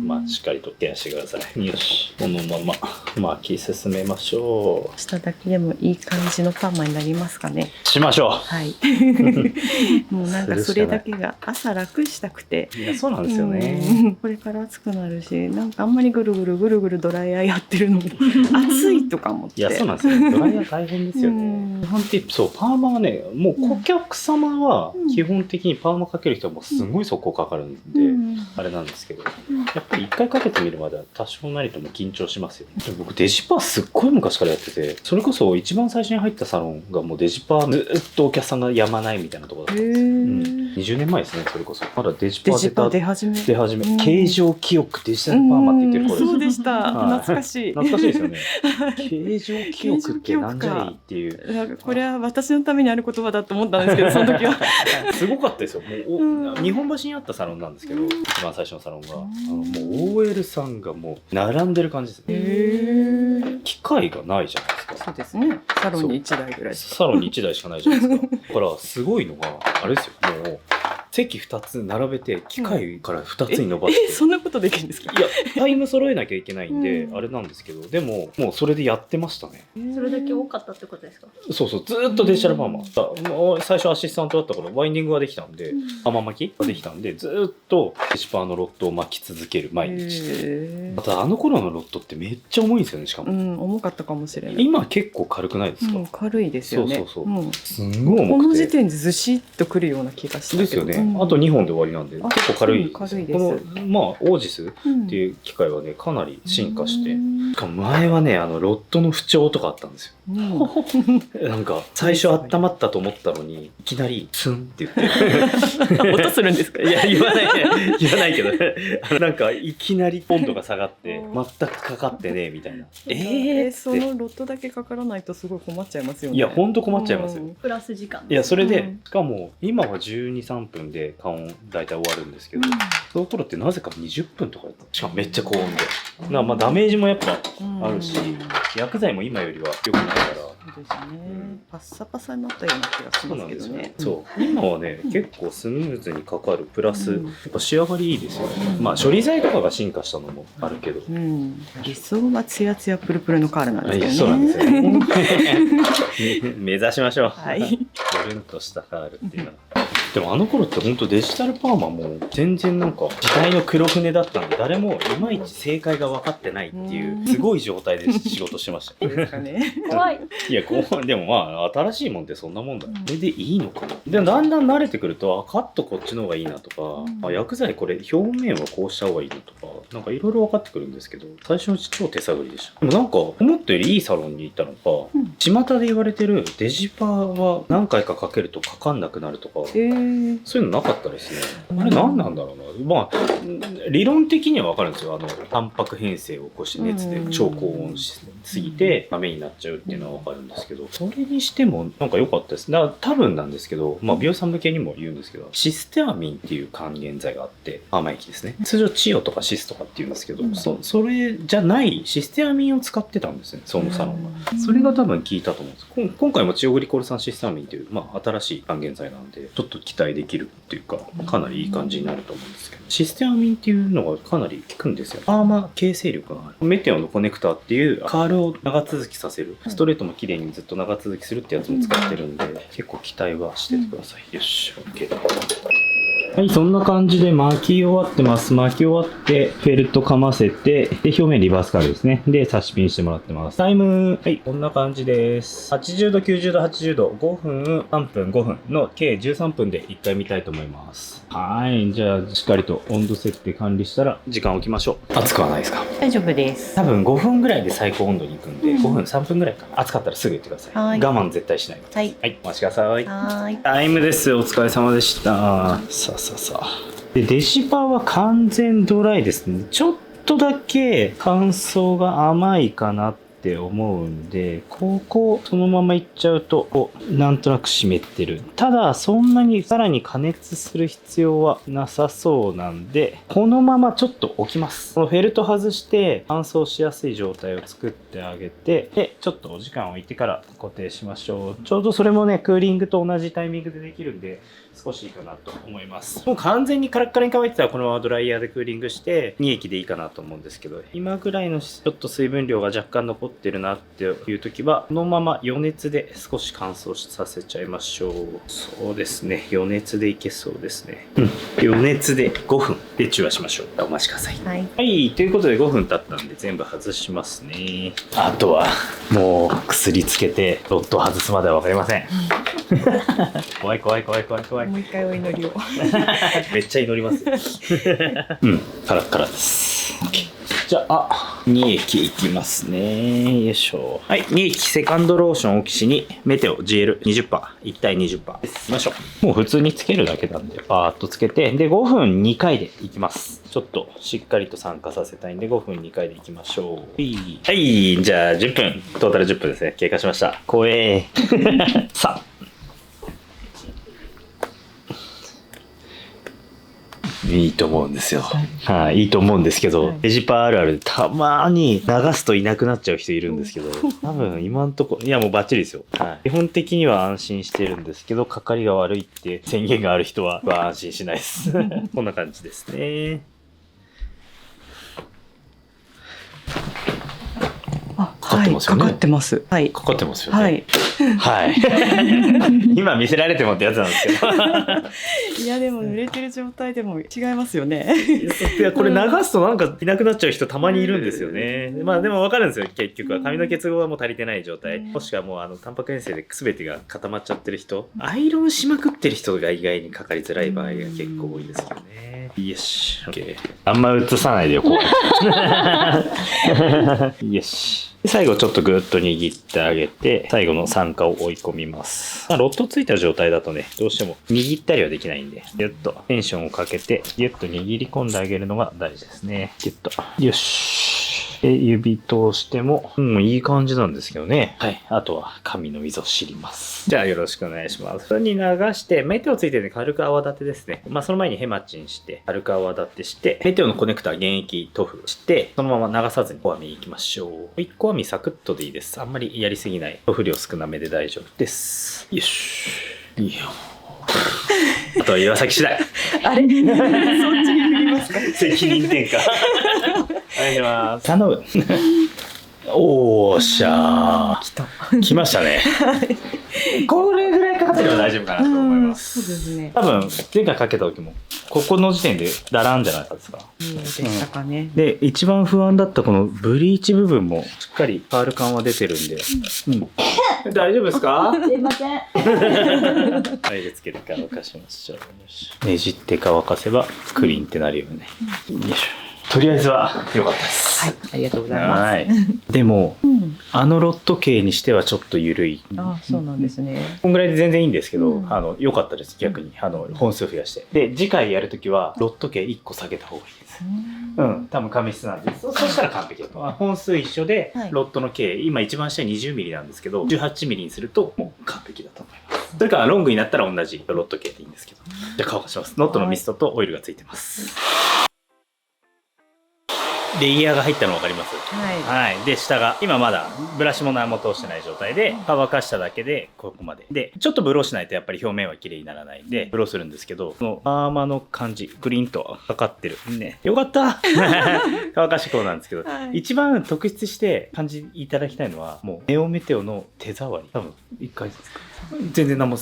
まあしっかりとケアしてください。よし。このまま巻き進めましょう。下だけでもいい感じのパーマになりますかね。しましょう。はい。もうなんかそれだけが朝楽したくて。いやそうなんですよね。これから暑くなるし、なんかあんまりぐるぐるドライヤーやってるのも暑いとかもって。いやそうなんですよ。ドライヤー大変ですよね。本当にそうパーマはね、もう顧客様は基本的にパーマかける人はもうすごい速攻かかるんで、あれなんですけど、やっぱり一回かけてみるまでは多少なりとも緊張しますよね。僕デジパーすっごい昔からやってて、それこそ一番最初に入ったサロンがもうデジパーずっとお客さんがやまないみたいなところだったんですよ。20年前ですね、それこそ。まだデジパー出始め。形状記憶デジタルパーマって言ってる頃です。そうでした。はい懐かしい。懐かしいですよね。形状記憶ってなんじゃいっていう。なんかこれは私のためにある言葉だと思ったんですけど、その時は。すごかったですよ。もう日本橋にあったサロンなんですけど、一番最初のサロンが、もう OL さんがもう並んでる感じですね。機械がないじゃないですか。そうですね。サロンに1台ぐらい。サロンに1台しかないじゃないですか。だからすごいのがあれですよ。もう席2つ並べて機械から2つに伸ばして、そんなことできるんですか？いやタイム揃えなきゃいけないんで、あれなんですけど、でももうそれでやってましたね。それだけ多かったってことですか？そうそう、ずーっとデジタルパーマ、もう最初アシスタントだったからワインディングができたんで、泡巻きができたんで、ずーっとデジパーのロットを巻き続ける毎日。またあの頃のロットってめっちゃ重いんですよね。しかも、重かったかもしれない。今結構軽くないですか？軽いですよね。そうすんごい重くて、この時点でずしっとくるような気がしたけどですよね。あと2本で終わりなんで結構軽い。軽いです。このオージスっていう機械はねかなり進化して、しかも前はねロットの不調とかあったんですよ。なんか最初温まったと思ったのにいきなりツンって言って音するんですか？いや言わないけどなんかいきなり温度が下がって全くかかってねみたいな。そのロットだけかからないとすごい困っちゃいますよね。いやほんと困っちゃいますよ。プラス時間。いやそれでしかも今は12、3分で加温大体終わるんですけど、その頃ってなぜか20分とかやった。しかもめっちゃ高温で、まあダメージもやっぱあるし、薬剤も今よりは良くないから。そうですね。パッサパサになったような気がしますけどね。そう今はね結構スムーズにかかるプラスやっぱ仕上がりいいですよね。まあ処理剤とかが進化したのもあるけど、理想はツヤツヤプルプルのカールなんですよね。そうなんですよね。目指しましょう。はい。プルンとしたカールっていうのは。でもあの頃って本当デジタルパーマも全然なんか時代の黒船だったんで、誰もいまいち正解が分かってないっていうすごい状態で仕事してました。怖い。いやでもまあ新しいもんってそんなもんだ。それでいいのかな。でだんだん慣れてくるとカットこっちの方がいいなとか、薬剤これ表面はこうした方がいいなとか、なんかいろいろ分かってくるんですけど、最初のうち超手探りでした。でもなんか思ったよりいいサロンに行ったのか、巷で言われてるデジパーは何回かかけるとかかんなくなるとか、そういうのなかったですね。あれ何なんだろうな。まあ理論的には分かるんですよ。タンパク変性を起こして熱で超高温しすぎてダメになっちゃうっていうのは分かるんですけど、それにしてもなんか良かったです。だから多分なんですけど、まあ美容さん向けにも言うんですけど、システアミンっていう還元剤があって、パーマ液ですね。通常チオとかシスとかって言うんですけど、それじゃないシステアミンを使ってたんですね、そのサロンは。それが多分効いたと思うんです。今回もチオグリコール酸システアミンっていう、まあ新しい還元剤なんで、ちょっと期待できるっていうか、かなりいい感じになると思うんですけど、システアミンっていうのがかなり効くんですよ。パーマ形成力がある。メテオのコネクターっていうカールを長続きさせる、ストレートも綺麗にずっと長続きするってやつも使ってるんで、結構期待はしててください。よし、OK。はい、そんな感じで巻き終わってます。巻き終わって、フェルトかませて、で、表面リバースカールですね。で、差しピンしてもらってます。タイム、はい、こんな感じです。80度、90度、80度、5分、3分、5分の計13分で1回見たいと思います。はい、じゃあ、しっかりと温度設定管理したら、時間置きましょう。熱くはないですか？大丈夫です。多分5分ぐらいで最高温度に行くんで、5分、3分ぐらいかな。熱かったらすぐ言ってください。我慢絶対しない。はい。はい、お待ちください。タイムです。お疲れ様でした。さあ。でデジパーは完全ドライですね。ちょっとだけ乾燥が甘いかなって思うんで、ここそのままいっちゃうとなんとなく湿ってる。ただそんなにさらに加熱する必要はなさそうなんで、このままちょっと置きます。このフェルト外して乾燥しやすい状態を作ってあげて、でちょっとお時間置いてから固定しましょう。ちょうどそれもねクーリングと同じタイミングでできるんで少しいいかなと思います。もう完全にカラッカラに乾いてたらこのままドライヤーでクーリングして2液でいいかなと思うんですけど、今ぐらいのちょっと水分量が若干残ってるなっていう時はこのまま余熱で少し乾燥させちゃいましょう。そうですね、余熱でいけそうですね。余熱で5分で中和しましょう。お待ちください。はい、ということで5分経ったんで全部外しますね。あとはもう薬つけてロットを外すまでは分かりません。怖い。もう一回お祈りを。めっちゃ祈ります。カラッカラです。じゃあ、2液いきますね。よいしょ。はい、2液セカンドローションオキシにメテオ GL20%、1対20%です。いきましょう。もう普通につけるだけなんで、バーっとつけて、で、5分2回でいきます。ちょっとしっかりと参加させたいんで、5分2回でいきましょう。はい、じゃあ10分、トータル10分ですね。経過しました。怖えー。さあ。いいと思うんですよ。はい、いいと思うんですけど、デジパーあるあるでたまに流すといなくなっちゃう人いるんですけど、多分今んとこ、いやもうバッチリですよ。はい。基本的には安心してるんですけど、かかりが悪いって宣言がある人は安心しないです。こんな感じですね。かかってますよね。かかってます。はい。かかってますよね。はい。はい。今見せられてもってやつなんですけど。いやでも濡れてる状態でも違いますよね。いやこれ流すとなんかいなくなっちゃう人たまにいるんですよね。まあでも分かるんですよ。結局は髪の結合はもう足りてない状態、もしくはもうタンパク塩性で全てが固まっちゃってる人、アイロンしまくってる人が意外にかかりづらい場合が結構多いですよね。よし、OK。あんま映さないでよ、こう。よし。最後ちょっとグッと握ってあげて、最後の酸化を追い込みます。まあ、ロッドついた状態だとね、どうしても握ったりはできないんで、ギュッとテンションをかけて、ギュッと握り込んであげるのが大事ですね。ギュッと。よし。で、指通しても、いい感じなんですけどね。はい。あとは髪の溝を知ります。じゃあよろしくお願いします。それに流して、メテオついてる軽く泡立てですね。まあその前にヘマチンして、軽く泡立てして、メテオのコネクタ原液塗布して、そのまま流さずにコアミ行きましょう。1コアミサクッとでいいです。あんまりやりすぎない。塗布量少なめで大丈夫です。よし。いいよ。あとは岩崎次第。あれそっちに振りますか。責任転嫁。お願いします。頼む。おーしゃー。来ましたね。これぐらいかかってれば大丈夫かなと思います。そうですね。多分前回かけた時もここの時点でダランじゃなかったですか。でしたかね。で一番不安だったこのブリーチ部分もしっかりパール感は出てるんで、大丈夫ですか？すいません。はい、でつけて乾かしましょう。ねじって乾かせばクリーンってなるよね。よいしょ。とりあえずは良かったです。はい、ありがとうございます。はい。でも、ロッド径にしてはちょっと緩い。あ、そうなんですね。こんぐらいで全然いいんですけど、良かったです。逆に本数増やして。で、次回やるときはロッド径1個下げた方がいいです。多分紙質なんで、そしたら完璧だと。本数一緒で、ロッドの径、今一番下20ミリなんですけど、18ミリにするともう完璧だと思います。それからロングになったら同じロッド径でいいんですけど。じゃあ乾かします。ノットのミストとオイルがついてます。レイヤーが入ったの分かります？はい。で、下が、今まだブラシも何も通してない状態で、乾かしただけで、ここまで。で、ちょっとブローしないとやっぱり表面は綺麗にならないんで、ブローするんですけど、このアーマーの感じ、プリントかかってる。ね。よかった乾かしこうなんですけど、一番特筆して感じいただきたいのは、もう、ネオメテオの手触り。多分、1回ずつ。全然何も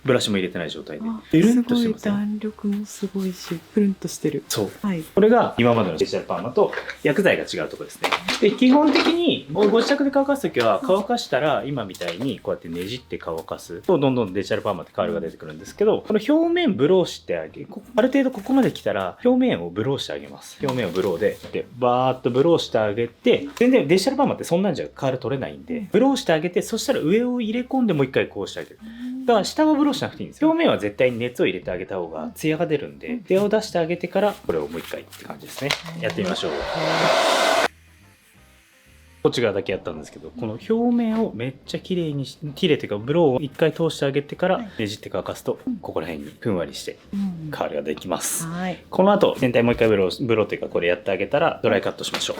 ブラシも入れてない状態で。プルンとしてますね。弾力もすごいし、プルンとしてる。そう。はい。これが今までのデジタルパーマと薬剤が違うところですね。で、基本的にご自宅で乾かすときは、乾かしたら今みたいにこうやってねじって乾かすと、どんどんデジタルパーマってカールが出てくるんですけど、この表面ブローしてあげ、ある程度ここまで来たら、表面をブローしてあげます。表面をブローで、バーっとブローしてあげて、全然デジタルパーマってそんなんじゃカール取れないんで、ブローしてあげて、そしたら上を入れ込んでもう一回こうしてあげる。だから下はブローしなくていいんですよ。表面は絶対に熱を入れてあげた方がツヤが出るんで、手を出してあげてからこれをもう一回って感じですね。やってみましょう。こっち側だけやったんですけど、この表面をめっちゃ綺麗にし、綺麗っていうかブローを一回通してあげてからねじって乾かすと、ここら辺にふんわりしてカールができます。この後全体もう一回ブローっていうかこれやってあげたらドライカットしましょう。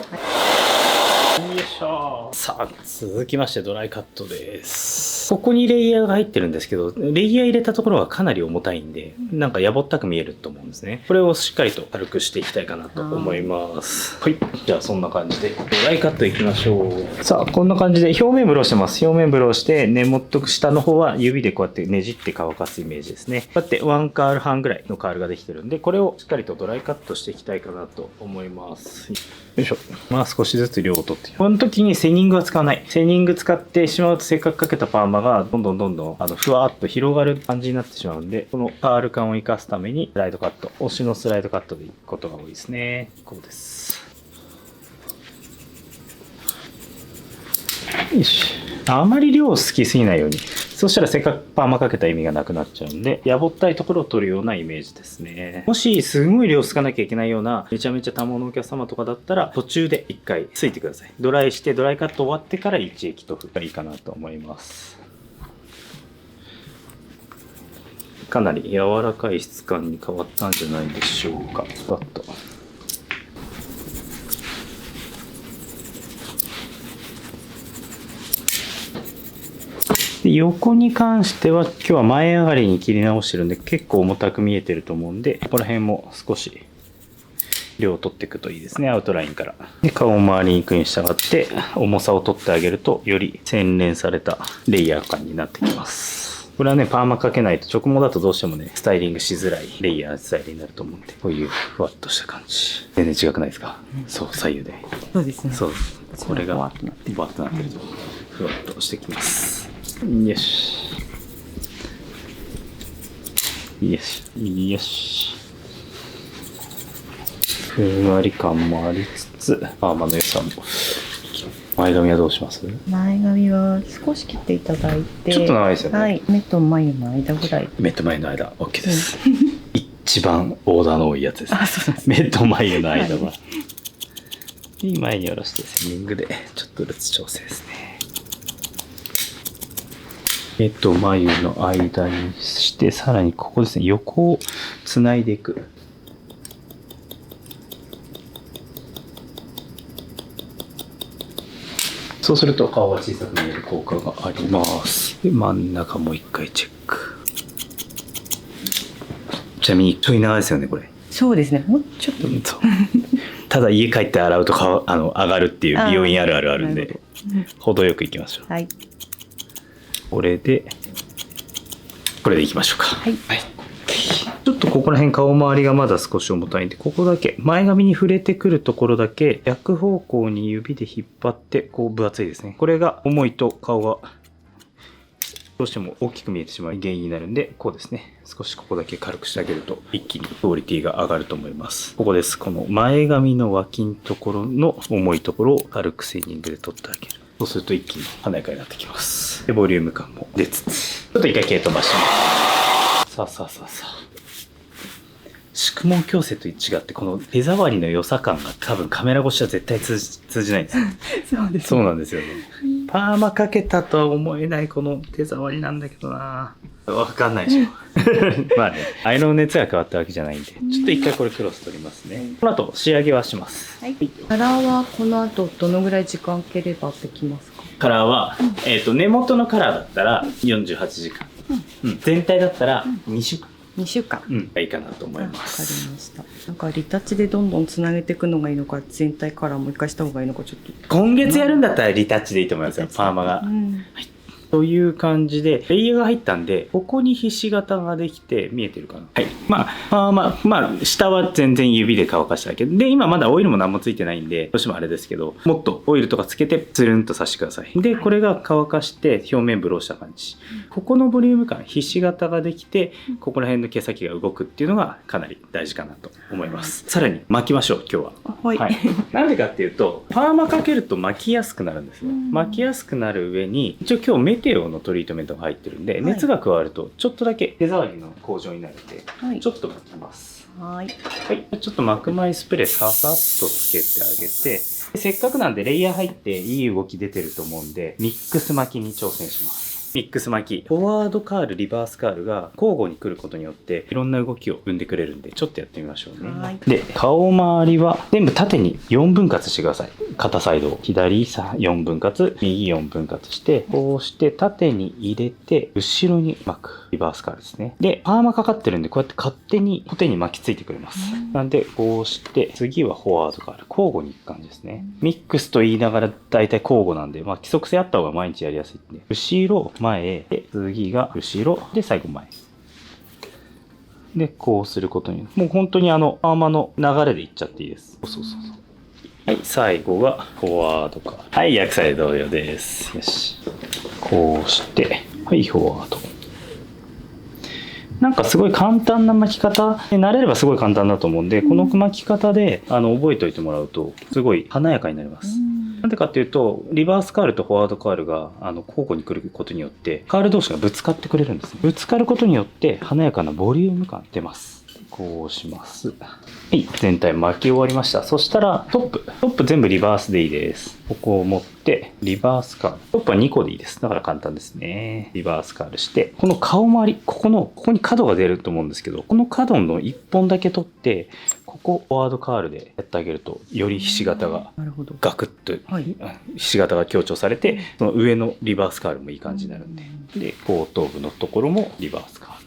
よいしょ。さあ続きましてドライカットです。ここにレイヤーが入ってるんですけど、レイヤー入れたところがかなり重たいんで、なんかやぼったく見えると思うんですね。これをしっかりと軽くしていきたいかなと思います。はい。じゃあそんな感じでドライカットいきましょう。さあこんな感じで表面ブローしてます。表面ブローして根元下の方は指でこうやってねじって乾かすイメージですね。こうやって1カール半ぐらいのカールができてるんで、これをしっかりとドライカットしていきたいかなと思います。よいしょ。まあ少しずつ量を取って。この時にセニングは使わない。セニング使ってしまうとせっかくかけたパーマがどんどんふわーっと広がる感じになってしまうんで、このカール感を生かすためにスライドカット、押しのスライドカットでいくことが多いですね。こうです。よし。あまり量好きすぎないように。そしたらせっかくパーマかけた意味がなくなっちゃうんで、やぼったいところを取るようなイメージですね。もしすごい量つかなきゃいけないようなめちゃめちゃ多忙のお客様とかだったら、途中で1回ついてください。ドライしてドライカット終わってから一液塗布がいいかなと思います。かなり柔らかい質感に変わったんじゃないでしょうか。バッと。で横に関しては今日は前上がりに切り直してるんで結構重たく見えてると思うんで、ここら辺も少し量を取っていくといいですね、アウトラインから。で顔を回りにくいに従って重さを取ってあげるとより洗練されたレイヤー感になってきます。これはね、パーマかけないと直毛だとどうしてもね、スタイリングしづらいレイヤースタイルになると思うんで、こういうふわっとした感じ。全然違くないですか？そう、左右で。そうですね。そう。これがふわっとなってると、ふわっとしてきます。よし。よし。よし。ふんわり感もありつつ、パーマの良さも。前髪はどうします？前髪は少し切っていただいて、ちょっと長いですよね。はい、目と眉の間ぐらい。目と眉の間、OK です。一番オーダーの多いやつです。目と眉の間は。はい、前に下ろしてセミングでちょっとずつ調整ですね。目と眉の間にして、さらにここですね、横をつないでいく。そうすると顔が小さく見える効果があります。で、真ん中もう一回チェック。ちなみにちょい長いですよね、これ。そうですね、もうちょっと。そうただ家帰って洗うと顔上がるっていう美容院あるあるあるんで、程よくいきましょう。はい。これでいきましょうか。はい。はい、ちょっとここら辺顔周りがまだ少し重たいんで、ここだけ前髪に触れてくるところだけ逆方向に指で引っ張って、こう分厚いですね。これが重いと顔がどうしても大きく見えてしまう原因になるんで、こうですね。少しここだけ軽くしてあげると一気にクオリティが上がると思います。ここです。この前髪の脇のところの重いところを軽くセーニングで取ってあげる。そうすると一気に華やかになってきます。で、ボリューム感も出つつ。ちょっと一回毛飛ばします。さあ。宿毛矯正と違って、この手触りの良さ感が多分カメラ越しは絶対通じないんですよ。そうです。そうなんですよね。パーマかけたとは思えないこの手触りなんだけどな。わかんないでしょ。まあね、アイロンの熱が変わったわけじゃないんで、ちょっと一回これクロス取りますね。この後仕上げはします。はい。カラーはこの後どのぐらい時間ければできますか？カラーは、根元のカラーだったら48時間。全体だったら2週間。2週間。いいかなと思います。わかりました。なんかリタッチでどんどんつなげていくのがいいのか、全体カラーもう一回した方がいいのか、ちょっと。今月やるんだったらリタッチでいいと思いますよ、パーマが。はい。という感じで、レイヤーが入ったんで、ここにひし形ができて見えてるかな。はい。パーマ、下は全然指で乾かしただけで、今まだオイルも何もついてないんで、どうしてもあれですけど、もっとオイルとかつけて、つるんとさしてください。で、これが乾かして、表面ブローした感じ。ここのボリューム感、ひし形ができて、ここら辺の毛先が動くっていうのがかなり大事かなと思います。さらに巻きましょう、今日は。はい。なんでかっていうと、パーマかけると巻きやすくなるんですよ。巻きやすくなる上に、一応今日メテオのトリートメントが入ってるんで、熱が加わるとちょっとだけ手触りの向上になるんで、ちょっと巻きます。はい。ちょっと巻く前スプレーささっとつけてあげて、せっかくなんでレイヤー入っていい動き出てると思うんで、ミックス巻きに挑戦します。ミックス巻き。フォワードカール、リバースカールが交互に来ることによって、いろんな動きを生んでくれるんで、ちょっとやってみましょうね。はい。で、顔周りは全部縦に4分割してください。片サイドを。左4分割、右4分割して、こうして縦に入れて、後ろに巻く。リバースカールですね。で、パーマかかってるんで、こうやって勝手にコテに巻きついてくれます。なんで、こうして、次はフォワードカール。交互に行く感じですね。ミックスと言いながら大体交互なんで、規則性あった方が毎日やりやすいんで、後ろ、前、で、次が後ろ、で、最後前。で、こうすることによって、もう本当にパーマの流れでいっちゃっていいです。そう。はい、最後がフォワードカール。はい、逆サイド同様です。よし。こうして、はい、フォワード。なんかすごい簡単な巻き方で慣れればすごい簡単だと思うんで、この巻き方で覚えておいてもらうとすごい華やかになります。なんでかっていうとリバースカールとフォワードカールが交互に来ることによってカール同士がぶつかってくれるんですね。ぶつかることによって華やかなボリューム感出ます。こうします。はい、全体巻き終わりました。そしたらトップ全部リバースでいいです。ここを持ってリバースカール、トップは2個でいいです。だから簡単ですね。リバースカールして、この顔周り、ここに角が出ると思うんですけど、この角の1本だけ取って、ここフォワードカールでやってあげると、よりひし形がガクッと、ひし形が強調されて、その上のリバースカールもいい感じになるんで、で後頭部のところもリバースカール。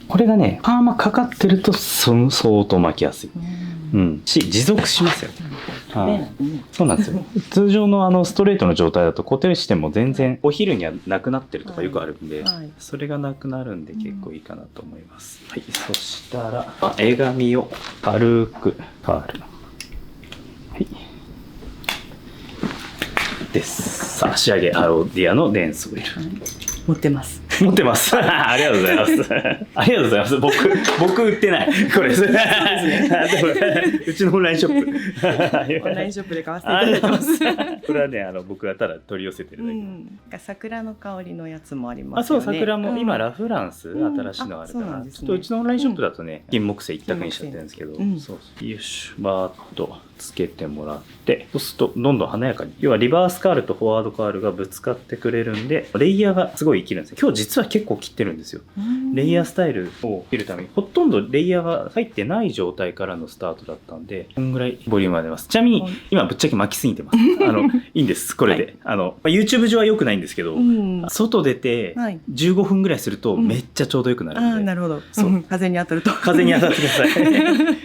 これがね、パーマかかってると相当巻きやすい。持続しますよ。そうなんですよ。通常のストレートの状態だと固定しても全然お昼にはなくなってるとかよくあるんで、それがなくなるんで結構いいかなと思います。はい、そしたら絵紙を軽くカール。はい。です。さあ仕上げアロディアのレンスオイル。持ってます。持ってます。ありがとうございます。ありがとうございます。僕売ってない。これ。うちのオンラインショップ。オンラインショップで買わせていただいてます。これはね、僕がただ取り寄せてるだけ。桜の香りのやつもありますよね。そう、桜も今ラフランス新しいのあるから、ちょっとうちのオンラインショップだとね、金木犀一択にしちゃってるんですけど、そうよし、バーッとつけてもらって、そうするとどんどん華やかに、要はリバースカールとフォワードカールがぶつかってくれるんで、レイヤーがすごい生きるんですよ。今日実は結構切ってるんですよ。レイヤースタイルを切るためにほとんどレイヤーが入ってない状態からのスタートだったんで、こんぐらいボリュームが出ます。ちなみに今ぶっちゃけ巻きすぎてます。いいんですこれで。YouTube 上は良くないんですけど、外出て15分ぐらいするとめっちゃちょうどよくなるんで。なるほど。風に当たると。風に当たってください。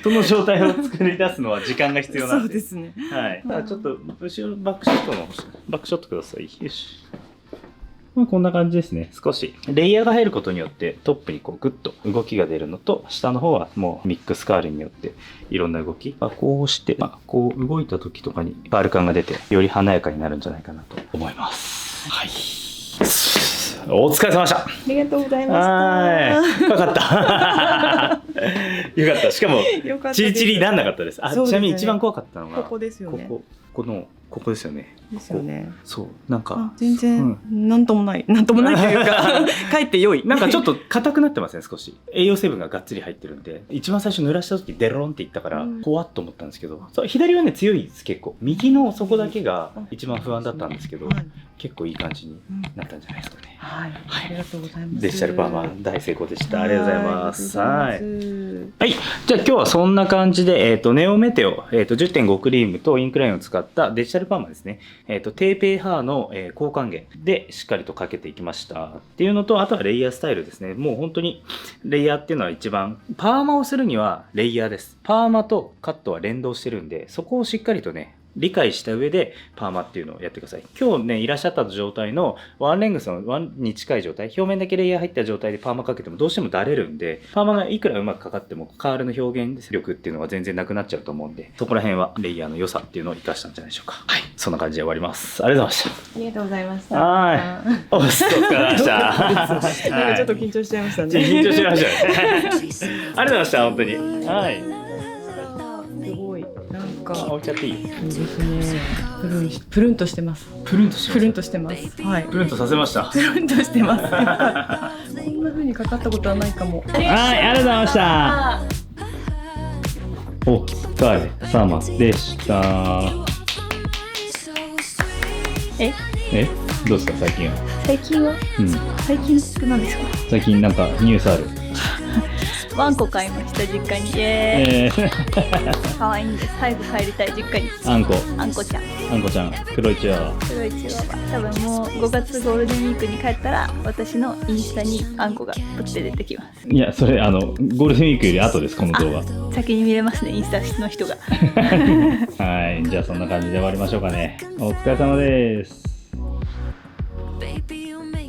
その状態を作り出すのは時間が必要なんで。そうですね。はい。ただちょっと後ろバックショットください。よし。こんな感じですね。少しレイヤーが入ることによってトップにこうグッと動きが出るのと、下の方はもうミックスカールによっていろんな動き、こうして、こう動いた時とかにカール感が出てより華やかになるんじゃないかなと思います。はい。お疲れ様でした。ありがとうございました。よかった。よかった。しかもチリチリなんなかったです。ちなみに一番怖かったのがここですよね。ここですよね。ですよね。そうなんか全然なんともないというかかえって良い。なんかちょっと硬くなってますね少し。栄養成分ががっつり入ってるんで、一番最初濡らした時デロンっていったから怖っと思ったんですけど、左はね強いです結構。右のそこだけが一番不安だったんですけど、結構いい感じになったんじゃないですかね。はい。ありがとうございます。デジタルパーマ大成功でした。ありがとうございます。はい。じゃあ今日はそんな感じでネオメテオ10.5 クリームとインクラインを使ったデジタルパーマですね。低 pH の高還元でしっかりとかけていきましたっていうのと、あとはレイヤースタイルですね。もう本当にレイヤーっていうのは一番パーマをするにはレイヤーです。パーマとカットは連動してるんで、そこをしっかりとね理解した上でパーマっていうのをやってください。今日ねいらっしゃった状態のワンレングスのワンに近い状態、表面だけレイヤー入った状態でパーマかけてもどうしてもだれるんで、パーマがいくらうまくかかってもカールの表現力っていうのは全然なくなっちゃうと思うんで、そこら辺はレイヤーの良さっていうのを生かしたんじゃないでしょうか。はい、そんな感じで終わります。ありがとうございました。ありがとうございました。はい。お疲れ様でした。なんかちょっと緊張しちゃいましたね。緊張しましたね。ありがとうございました本当に。はい。すごいなんか置いちゃっていい？ですね。プルンとしてます。プルンとしてます。はい。プルンとさせました。プルンとしてます。こんな風にかかったことはないかも。はい、ありがとうございました。お疲れ様でした。どうですか最近は？最近って何ですか？最近なんかニュースある？ワンコ買いました実家に。可愛いんです。早く帰りたい実家に。あんこちゃん、黒いチワワ。多分もう5月ゴールデンウィークに帰ったら私のインスタにあんこがプッて出てきます。いやそれゴールデンウィークより後ですこの動画。先に見れますねインスタの人が。はい、じゃあそんな感じで終わりましょうかね。お疲れ様です。